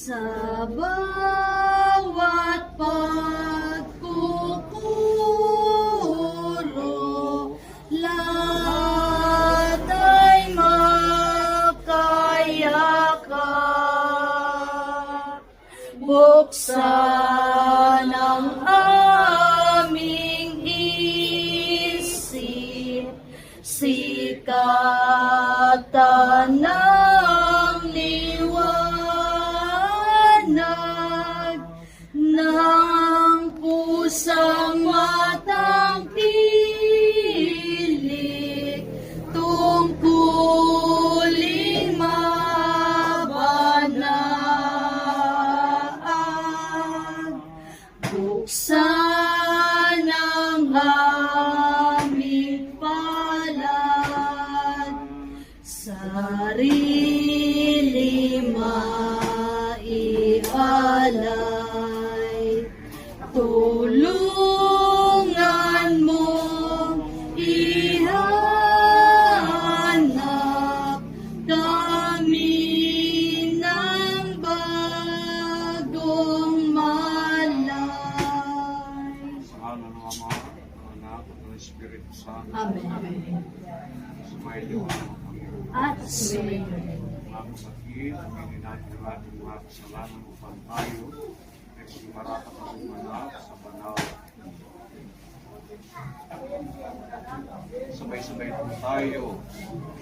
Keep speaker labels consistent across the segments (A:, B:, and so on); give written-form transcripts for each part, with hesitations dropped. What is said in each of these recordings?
A: Sa bawat pagkukuro, lahat ay makayakap. Buksan ang aming isip, sikatan ng liwanag ng pusang matang pilik, tungkuling mabanag. Buksan ang aming palad, sarili maialay. Tulungan mo ihanap kami ng bagong malay.
B: Sa ngalan ng Ama, ng Anak, at ng Espiritu Santo.
A: Amen.
B: Sumayo ang Panginoon.
A: At sumayo.
B: Mga kapatid, aminin natin ang ating mga kasalanan upang tayo ay pagmarata pagmanap sa banal. Sabay-sabay po tayo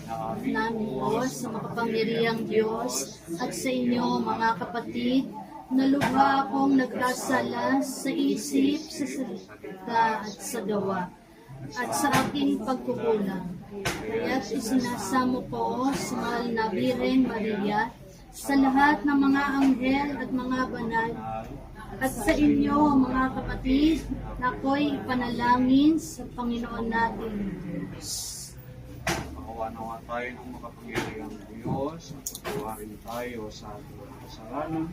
A: Namin po sa makapangyarihang Diyos at sa inyo mga kapatid, na lubha akong nagkasala sa isip, sa salita at sa gawa, at sa aking pagkukulang. Kaya't isinasamo ko sa mahal na Birhen Maria, sa lahat ng mga anghel at mga banal, at sa inyo mga kapatid, na ako'y ipanalangin sa Panginoon natin Diyos.
B: Makawa nawa tayo ng makapangyarihang Diyos at pagkawarin tayo sa ating mga kasalanan.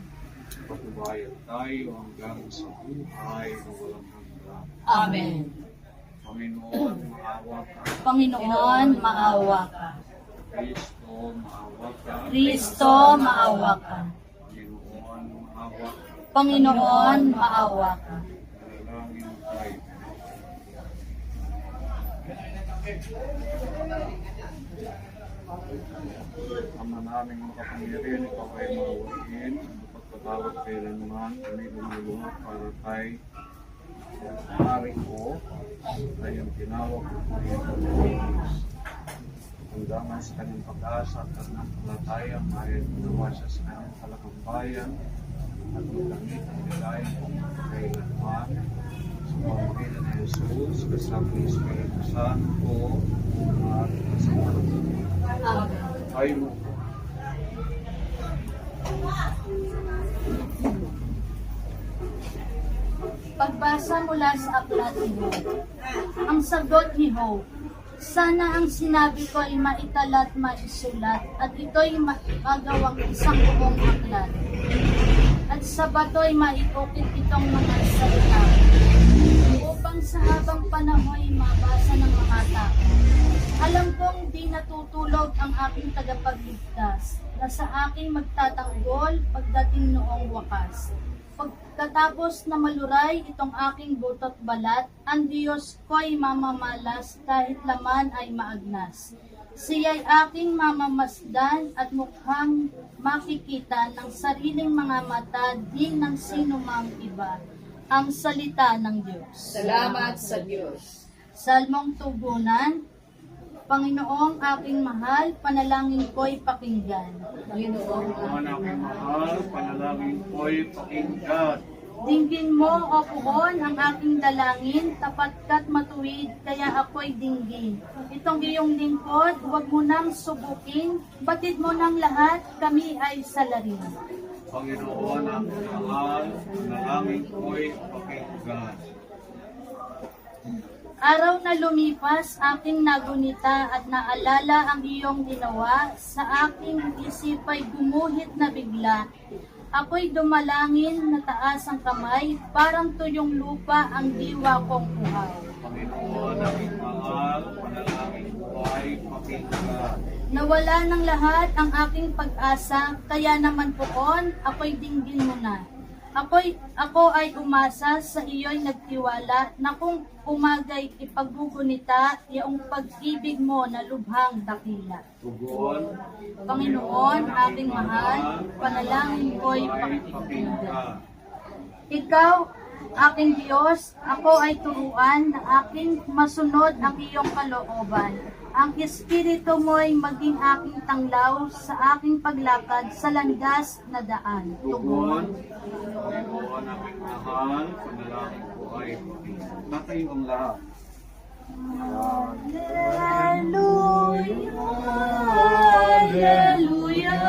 B: Patubayan tayo hanggang sa buhay na walang hanggan.
A: Amen.
B: Panginoon, maawa ka.
A: Panginoon, maawa ka.
B: Kristo, maawa ka.
A: Kristo, maawa ka.
B: Panginoon, maawa ka.
A: Panginoon, maawa ka.
B: Dalangin tayo. Ama naming makapangyarihan, ikaw ay maawain. Pagkatawad kailanman, kami lumulunga para kay Hari ko ay ang tinawag ng Panginoon. Hanggang sa kanyang pag-asa at pananampalataya, maaaring ginawa siya sa kanyang talagang bayan at magdamit ang ligaya kung kailanman. Sa pamamagitan ni Jesus, kasama ni Espiritu Santo, at kasama
A: Amen.
B: tayo mo.
A: Pagbasa mula sa aklat ni Job. Ang sagot ni Job, sana ang sinabi ko ay maitalat, maisulat, at ito'y magawang isang buong aklat. At sa bato'y maiukit itong mga salita, upang sa habang panahon mabasa ng mga tao. Alam kong di natutulog ang aking tagapagligtas, na sa aking magtatanggol pagdating noong wakas. Pagkatapos na maluray itong aking butot balat, ang Diyos ko'y mamamalas kahit laman ay maagnas. Siya'y aking mamamasdan at mukhang makikita ng sariling mga mata, di ng sino mang iba. ang salita ng Diyos.
C: Salamat sa Diyos.
A: Salmong tugunan. Panginoong aking mahal, panalangin ko'y pakinggan.
C: Panginoon,
B: Panginoon aking mahal, panalangin ko'y pakinggan.
A: Dinggin mo, O Puon, ang aking dalangin, tapat ka't matuwid, kaya ako'y dinggin. Itong iyong lingkod, huwag mo nang subukin, batid mo ng lahat, kami ay salarin.
B: Panginoon aking mahal, panalangin ko'y pakinggan.
A: Araw na lumipas, aking nagunita at naalala ang iyong ginawa, sa aking isip ay gumuhit na bigla. Ako'y dumalangin na taas ang kamay, parang tuyong lupa ang diwa kong buhay.
B: Panginoon aking mahal, panalangin ko'y pakinggan.
A: Nawala ng lahat ang aking pag-asa, kaya naman Poon, ako'y dinggin mo na. Ako ay umasa sa iyo'y nagtiwala na kung umagay ipagbugunita iyong pag-ibig mo na lubhang dakila.
B: Tugon,
A: Panginoon, aking mahal, panalangin ko'y pakikinggan. Ikaw, aking Diyos, ako ay turuan na aking masunod ang iyong kalooban. Ang Espiritu mo'y maging aking tanglaw sa aking paglakad sa landas na daan.
B: tugon, Panginoon aking mahal, panalangin ko'y pakinggan. Tatayo ang lahat.
A: Hallelujah, Hallelujah.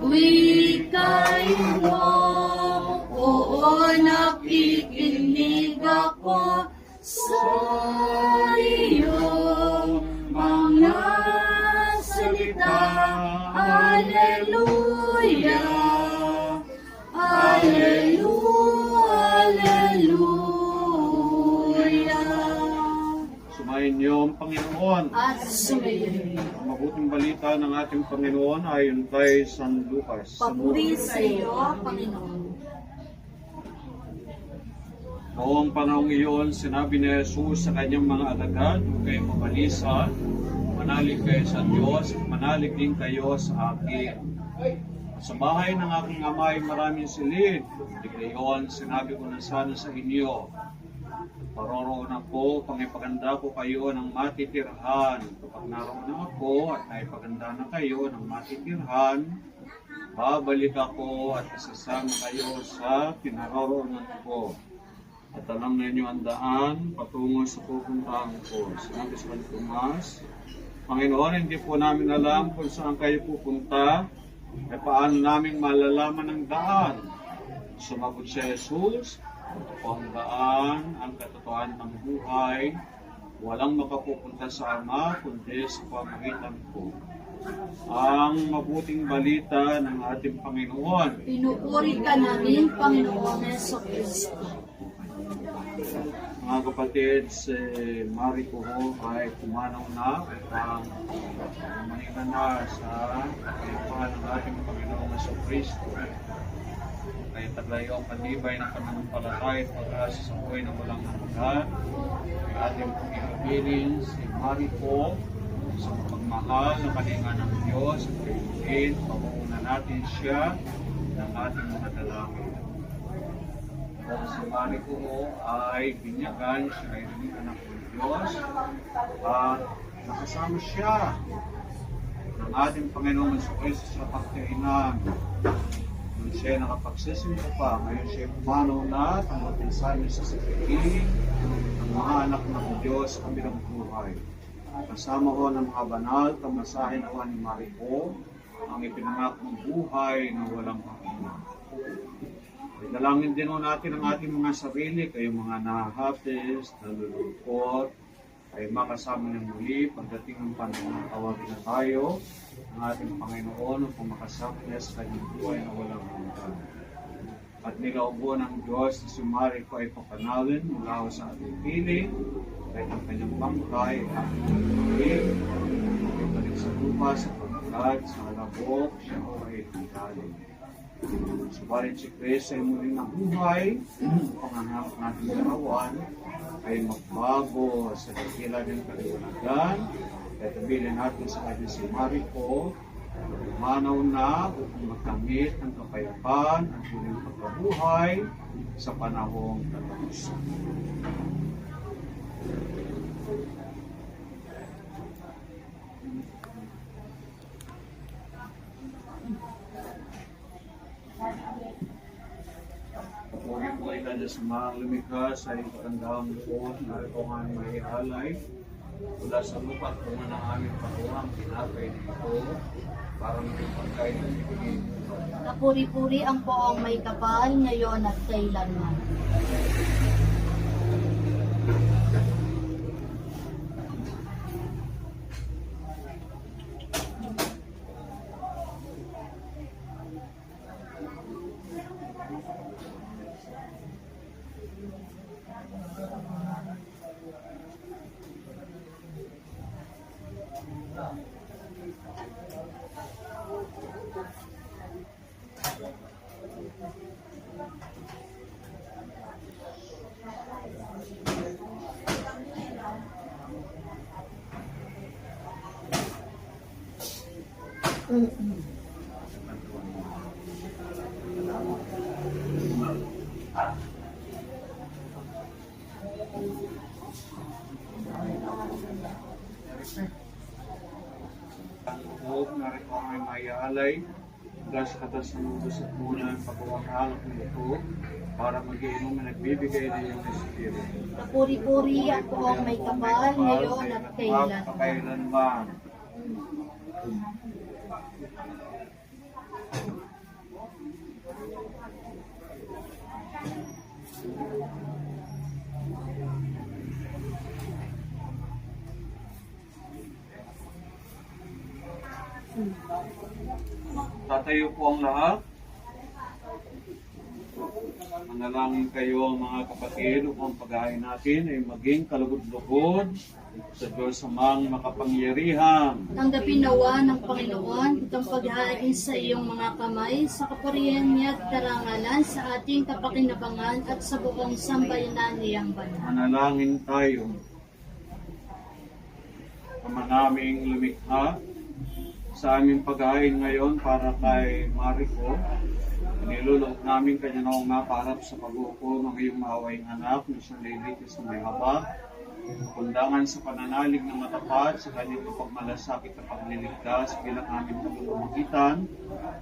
A: Wikay mo, oo, nakikinig ako sa iyong mga salita. Hallelujah, Hallelujah.
B: Sumayin niyo ang Panginoon.
A: At sumayin.
B: Ang mabuting balita ng ating Panginoon ayon kay San Lucas.
A: Papuri sa iyo, Panginoon.
B: Noong panahong iyon, sinabi ni Jesus sa kanyang mga alagad, "Huwag kayong mabalisa, manalig kayo sa Diyos, manalig din kayo sa akin. Sa bahay ng aking ama ay maraming silid, hindi gayon, sinabi ko na sana sa inyo. Paroroon ako, pangipaganda ko kayo ng matitirhan. Kapag naroon na ako at naipaganda na kayo ng matitirhan, babalik ako at isasama kayo sa pinaroroonan ko. At alam ninyo ang daan patungo sa pupuntahan ko." Sinabi sa Tomas, "Panginoon, hindi po namin alam kung saan kayo pupunta, e paano namin malalaman ang daan?" Sumagot si Jesus, "Ito ang daan, ang katotohanan ng buhay. Walang makapupunta sa Ama kundi sa pamamagitan ko." Ang mabuting balita ng ating Panginoon.
A: Pinupuri ka namin, Panginoon Jesucristo.
B: Mga kapatid, si Mariko ay pumanaw na upang manigan na sa kapayapaan ng ating Panginoong Jesucristo. Kaya taglayo ang panibay ng pananampalataya at pag-asa sa buhay na walang hanggan. Ating pagkakabilin si Mariko sa pagmahal na kalinga ng Diyos at kayo pamuuna natin siya ng ating mga dalangin. Kung si Mariko ay binyagan, siya ay naging anak ng Diyos at nakasama siya ng ating Panginoong Jesucristo sa pagkainan. Nung siya ay nakapagsisimba pa, ngayon siya ay pumanaw na, tamatin sa amin sa sikiling ng mga anak ng Diyos sa kabilang buhay. Kasama ko ng mga banal, tamasahin ako ni Mariko, ang ipinangakong buhay na walang hanggan. Dalangin din natin ang ating mga sarili, kayong mga nahahapis, nalulungkot, ay makasama ng muli pagdating ng panahon. Tawagin na tayo ng ating Panginoon upang makasama niya sa kanyang buhay na walang hanggan. At nilaubo ng Diyos na si Mariko ay papanalin mula sa ating piling, kahit ang kanyang bangkay ay ating pagkain, ibalik sa lupa, sa pagkalat, sa alabok, siya ay hanggaling. Subalit si Kristo ay muling nabuhay, panganak natin larawan ay magbago sa dakilan ng kaliwanagan. Kaya tabilin natin sa kanya si Mariko, pumanaw na upang magkamit ang kapayapaan at muling pagkabuhay sa panahong katapusan. Pagpuri po ay kanya sa mga lumikha sa iyong katandahang loob na ito nga may alay mula sa lupa at kung ang aming patuwang tinapay nito para maging pagkain ng ibigay.
A: Napuri-puri ang poong may kapal ngayon at kailanman.
B: Ang loob na rin ko ay maialay mula sa katas ng utos at muna ang pagawang alak nito para mag-iinom na nagbibigay na iyong Espiritu.
A: Napuri-puri ang poong may kapal ngayon at kailanman.
B: Magpakailanman. Tatayo po ang lahat. Manalangin kayo mga kapatid upang paghain natin ay maging kalugod-lugod sa Diyos amang makapangyarihan.
A: Tanggapin nawa ng Panginoon itong paghain sa iyong mga kamay sa kapurihan niya at karangalan sa ating kapakinabangan at sa buong sambayanan niyang banal.
B: Manalangin tayo. Ama naming lumikha sa aming paghain ngayon para kay Marico, nilulog namin kanya noong maparap sa pag-uupo ng iyong mahawaing anak na siyang lilitis na may haba, kundangan sa pananalig na matapat sa kanyang pagmalasakit at pagliligtas bilang aming pagmamagitan,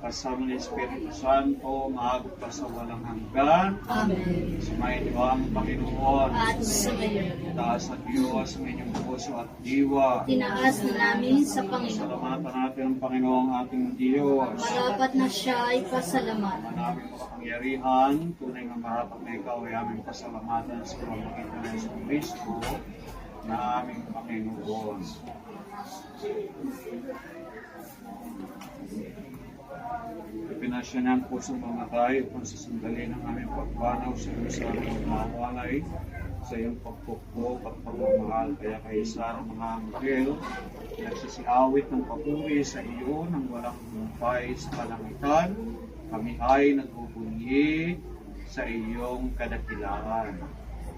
B: kasama ng Espiritu Santo, maagot pa sa walang hanggan.
A: Amen.
B: Sumayin niyo ang Panginoon.
A: At sa ngayon,
B: Taas sa Diyos ang inyong puso at diwa.
A: tinaas na namin sa Panginoon.
B: Salamatan natin ang Panginoong ating Diyos.
A: Marapat na siya ay pasalamat.
B: Manaming makapangyarihan, tunay nga marapat na ikaw ay aming pasalamatan sa pamamagitan ng Yesu Kristo na aming Panginoon. Ipinasya niya ang pusong mamatay upang sa sandali ng aming pagbanaw sa iyo sa aming mawalay sa iyong pagpupok at pagmamahal. Kaya kayo sa mga anghel, nagsisiawit ng papuri sa iyo nang walang humpay sa kalangitan. Kami ay nagbubunyi sa iyong kadakilaan.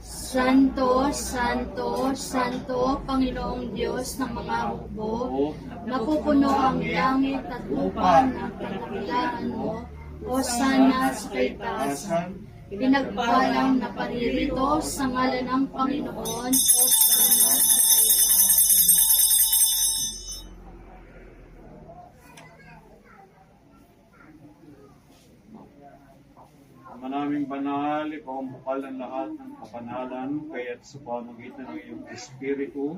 A: Santo, Santo, Santo, Panginoong Diyos ng mga hukbo, napupuno ang langit at lupa ng kadakilaan mo, o sana sa kaitaasan. Pinagpalang na paririto sa ngalan ng Panginoon, o sana sa kaitaasan.
B: Ama naming banal, ikaw ang bukal ng lahat ng kapanalan, kaya't sa pamagitan ng iyong Espiritu,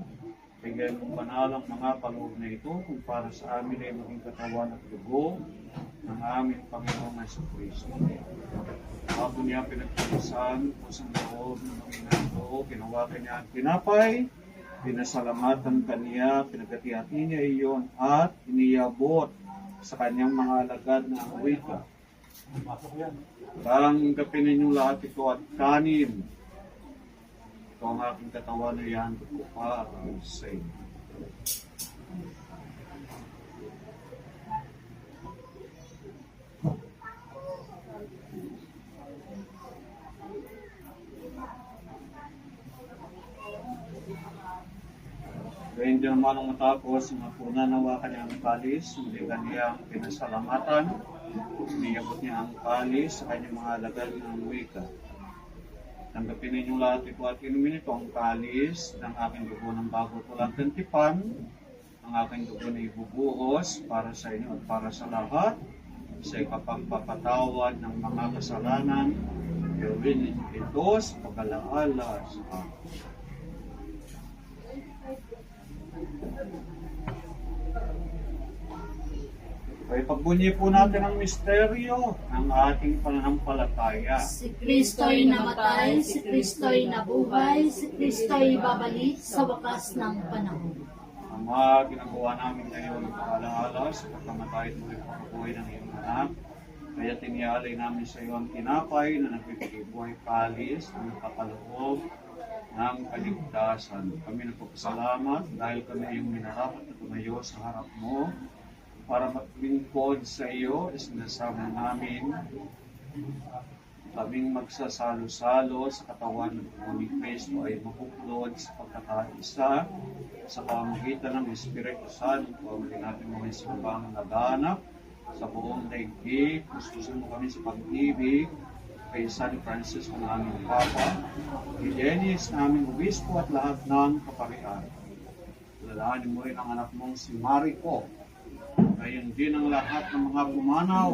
B: bigyan mong banal ang mga kaloob na ito kung para sa amin ay maging katawan at dugo ng aming Panginoong Jesucristo. Bago niya pinagpalisan o sa loob ng mga ito, kinawakan niya ang tinapay, pinasalamatan kaniya, pinagkati-hati niya iyon at iniyabot sa kanyang mga alagad na ang wika. Tanggapin ninyong lahat ito at kanin. Ito ang aking katawan na yan ko pa sa inyo. Gayun din naman ang matapos, napuna nawa kanyang kalis, hindi kaniyang pinasalamatan, niyabot niya ang kalis sa kanyang mga alagad ng wika. Tanggapin ninyong lahat ito at inumin ito ang kalis ng aking dugo ng bago tulang tipan, ang aking dugo na ibubuhos para sa inyo at para sa lahat, sa ikapagpapatawad ng mga kasalanan, gawin ninyo ito sa pag-alaala sa akin. Kaya pagbunyi po natin ang misteryo ng ating pananampalataya.
A: Si Kristo'y namatay, si Kristo'y nabuhay, si Kristo'y babalik sa wakas ng panahon.
B: Ama, ginagawa namin ngayon ang paalaala sa pagkamatay at muling pagkabuhay ng iyong anak. Kaya tinialay namin sa iyo ang tinapay na nagbibibuhay kalis na nakakaloob ng kaligtasan. Kami nagpapasalamat dahil kami iyong minarapat na tumayo sa harap mo para maglingkod sa iyo. Sinasama namin kaming magsasalo-salo sa katawan ng Panginoon ni Kristo ay makuklod sa pagkakaisa sa pamamagitan ng Espiritu Santo. Pamamagitan natin mga sinumbang naganap sa buong daigdig. Gustusin mo kami sa pag-ibig kay San Francisco na aming Papa, kay Dennis na aming Obispo at lahat ng kaparian. Lalahanin mo rin ang anak mong si Marico. Gayon din ang lahat ng mga pumanaw.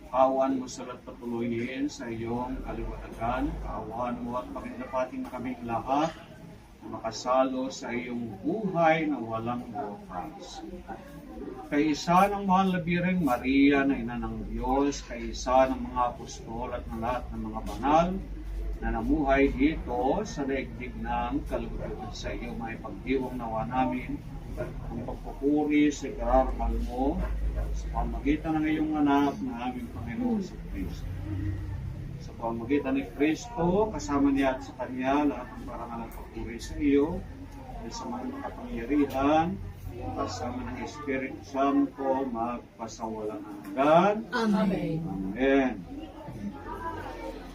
B: Kawan mo salat patuloyin sa iyong kaliwanagan. Kawan mo at pakindapating kaming lahat na makasalo sa iyong buhay na walang wakas. Kay isa ng mahal na Birheng Maria na ina ng Diyos, kay isa ng mga apostol at ng lahat ng mga banal na namuhay dito sa daigdig ng kalugod sa iyo, may pagdiwang nawa namin ang pagpupuri sa ikararangal mo sa pamagitan ng iyong anak na aming Panginoon sa Kristo. Sa pamagitan ni Kristo, kasama niya at sa Kanya, lahat ng parangal at pagpupuri sa iyo, at sa mga kapangyarihan, kasama ng Espiritu Santo, magpasawalang hanggan.
A: Amen.
B: Amen.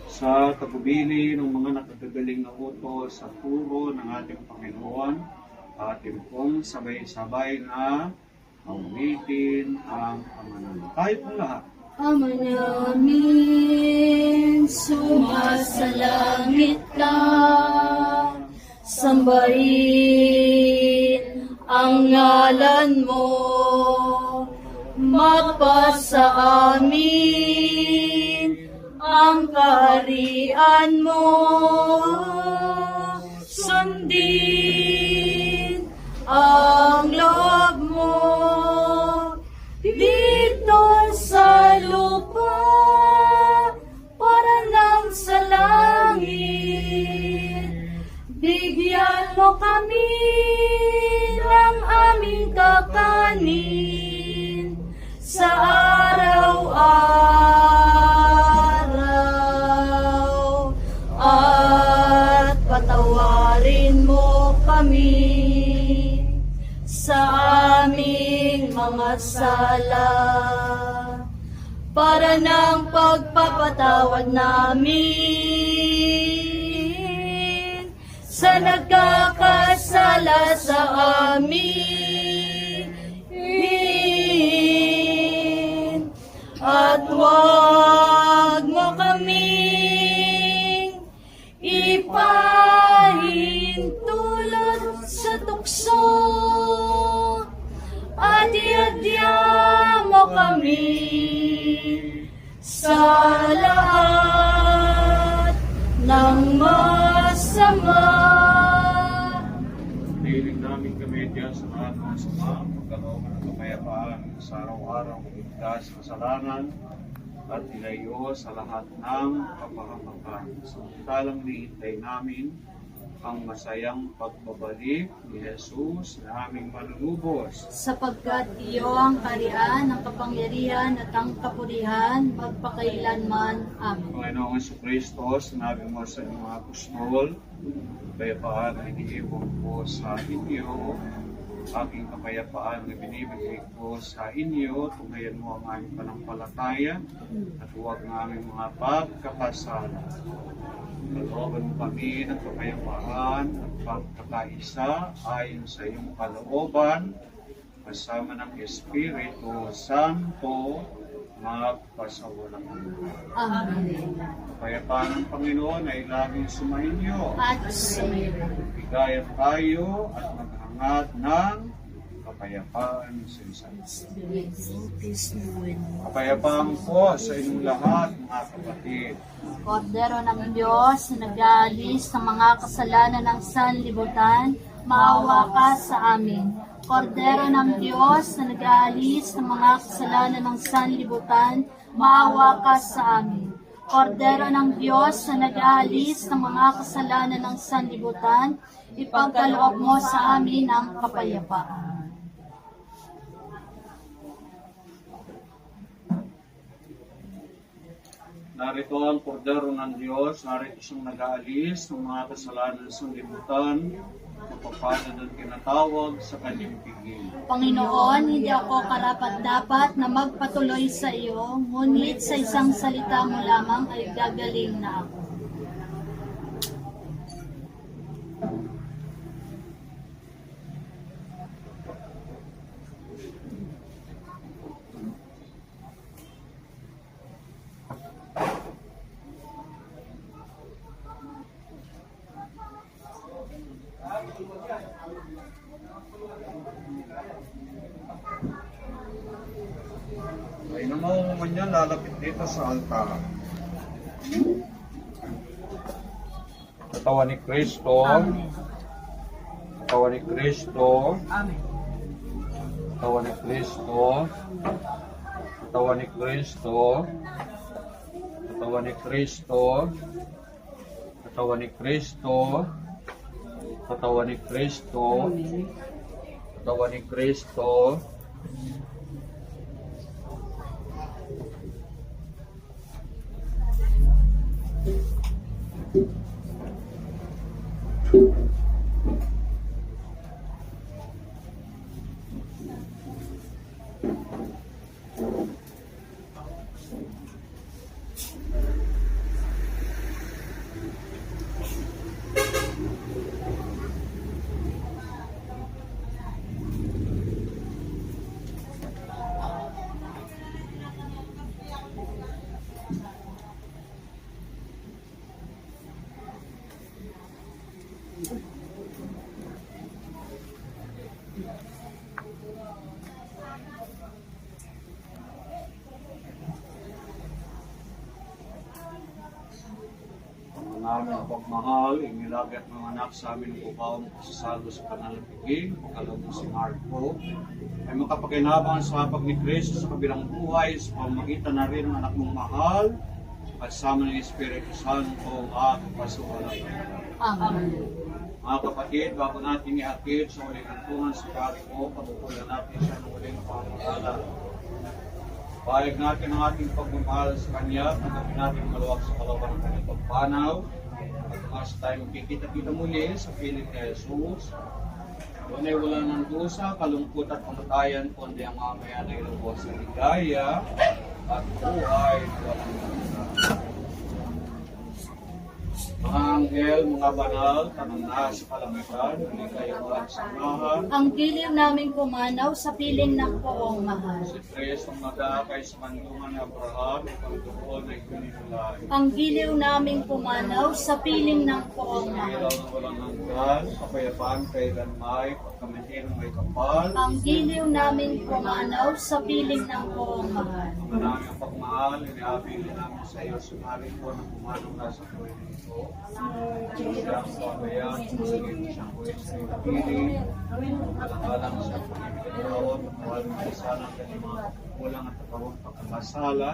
B: Sa tagubili ng mga nakagagaling na utos sa turo ng ating Panginoon, ating pong sabay-sabay na awitin ang Ama namin. Tayo pong lahat.
A: Ama namin, sumasalangit ka, sambahin ang ngalan mo, mapasa amin ang kaharian mo, sundin ang loob mo dito sa lupa para nang sa langit. Bigyan mo kami ng aming kakanin sa araw-araw at patawarin mo kami sa aming mga sala para ng pagpapatawad namin sa nagkakasala sa amin. At huwag mo kaming ipahintulot sa tukso at iadya mo kami sa lahat ng masama.
B: Hiling namin kami diyan sa lahat ng sama, magkalooban ng kapayapaan sa araw-araw, ligtas sa kasalanan, at ilayo sa lahat ng kapahamakan. Samantalang nihintay namin ang masayang pagbabalik ni Jesus na aming manunubos.
A: Sapagkat iyo ang kaharian, ang kapangyarihan at ang kapurihan magpakailanman. Amen.
B: Panginoong Jesucristo, sinabi mo sa inyong mga apostol, kaya paano iniiwan ko sa inyo, aking kapayapaan na binibigay ko sa inyo. Tugayan mo ang aming panampalataya at huwag ng aming mga pagkakasala. Kalooban mo kami ng kapayapaan at pagkakaisa ayon sa iyong kalooban, kasama ng Espiritu Santo, magpasawalang hanggan.
A: Amen.
B: Kapayapaan ng Panginoon ay laging sumainyo.
A: At sumayo.
B: Bigayan tayo at maghangad ng kapayapaan sa isa't isa. Kapayapaan po sa inyong lahat, mga kapatid.
A: Kordero ng Diyos na nag-aalis ng mga kasalanan ng sanlibutan, maawa ka sa amin. Kordero ng Diyos na nag-aalis ng mga kasalanan ng sanlibutan, maawa ka sa amin. Kordero ng Diyos na nag-aalis ng mga kasalanan ng sanlibutan, ipagkaloob mo sa amin ang kapayapaan.
B: Narito ang kordero ng Diyos, narito siyang nag-aalis ng mga kasalanan sa libutan, kapapalad at kinatawag sa kanyang pigil.
A: Panginoon, hindi ako karapat-dapat na magpatuloy sa iyo, ngunit sa isang salita mo lamang ay gagaling na ako.
B: Ay naman niya lalapit dito sa altar. Katawan ni Kristo.
A: Amen.
B: Katawan ni Kristo. Katawan ni Kristo. Katawan ni Kristo. Katawan ni Kristo. Katawan ni Kristo. Katawan ni Kristo. Katawan ni Kristo. Namin ang pagmahal, inilagay at mga anak sa amin ng upawang pasasalo sa kanalang piging, pagkalaw mo si Marco, ay makapakinabang sa hapag ni Kristo sa kabilang buhay, sa pamagitan na rin ng anak mong mahal, kasama ng Espiritu Santo at pasuwalang.
A: Amen.
B: Mga kapatid, bago natin ihatid sa uling hantungan sa Marco, pagkukulan natin siya ng uling pangalaala. Pahayag natin ang ating pagmamahal sa Kanya, tanggapin natin maluwag sa kalaban ng Kanyang pagpanaw. At mas tayo magkikita-kita muli sa piling ni Jesus. Doon ay wala ng dusa, kalungkot at kamatayan, kundi ang mamaya na ilubos sa ligaya at buhay na walang dusa. Mga anghel, mga banal, tanong na sa kalangitan, hindi kayo walang samahan.
A: Ang giliw naming pumanaw sa piling ng poong mahal.
B: Si Kristo ang madakay sa mandungan ni Abraham, ikaw doon ay kuninulay.
A: Ang giliw naming pumanaw sa piling ng poong mahal.
B: Ilaw na walang hanggan, kapayapaan kailan may, pagkamatin may kapal.
A: Ang giliw naming pumanaw sa piling ng poong mahal.
B: Ang naming pagmahal, iniabili namin sa iyo, sumali po na pumanong na sa tuwing ito. Siyang pabayaan, sumusagin siyang kuwit sa ipili. Alang-alang sa pagkakataon, mahal ng isa ng kanyang mga kulang at kapawang pagkakasala.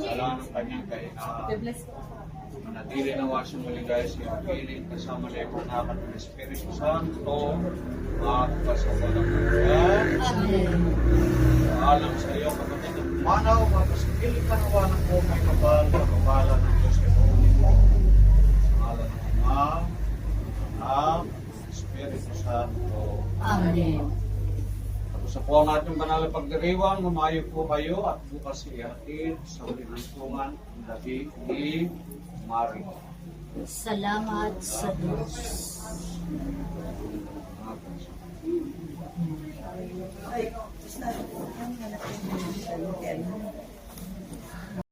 B: Alang ng kanyang kainaan. Manatili na wasyo maligay sa iyong piling, kasama na iyong panakat ng Espiritu Santo, magpasawalang hanggan.
A: Amen.
B: Alam sa iyo, kapatid at manaw, magpasakiling kanawanan ko may kapal, kapala ng Diyos kay Panginoon mo. Sa ngalan ng Ama, ng Anak, ng Espiritu Santo.
A: Amen.
B: po ang ating banal na pagdiriwang. Lumayo po kayo at bukas ihatid sa ulinantungan ang labi ni Mary.
A: Salamat sa Diyos.
D: Ay,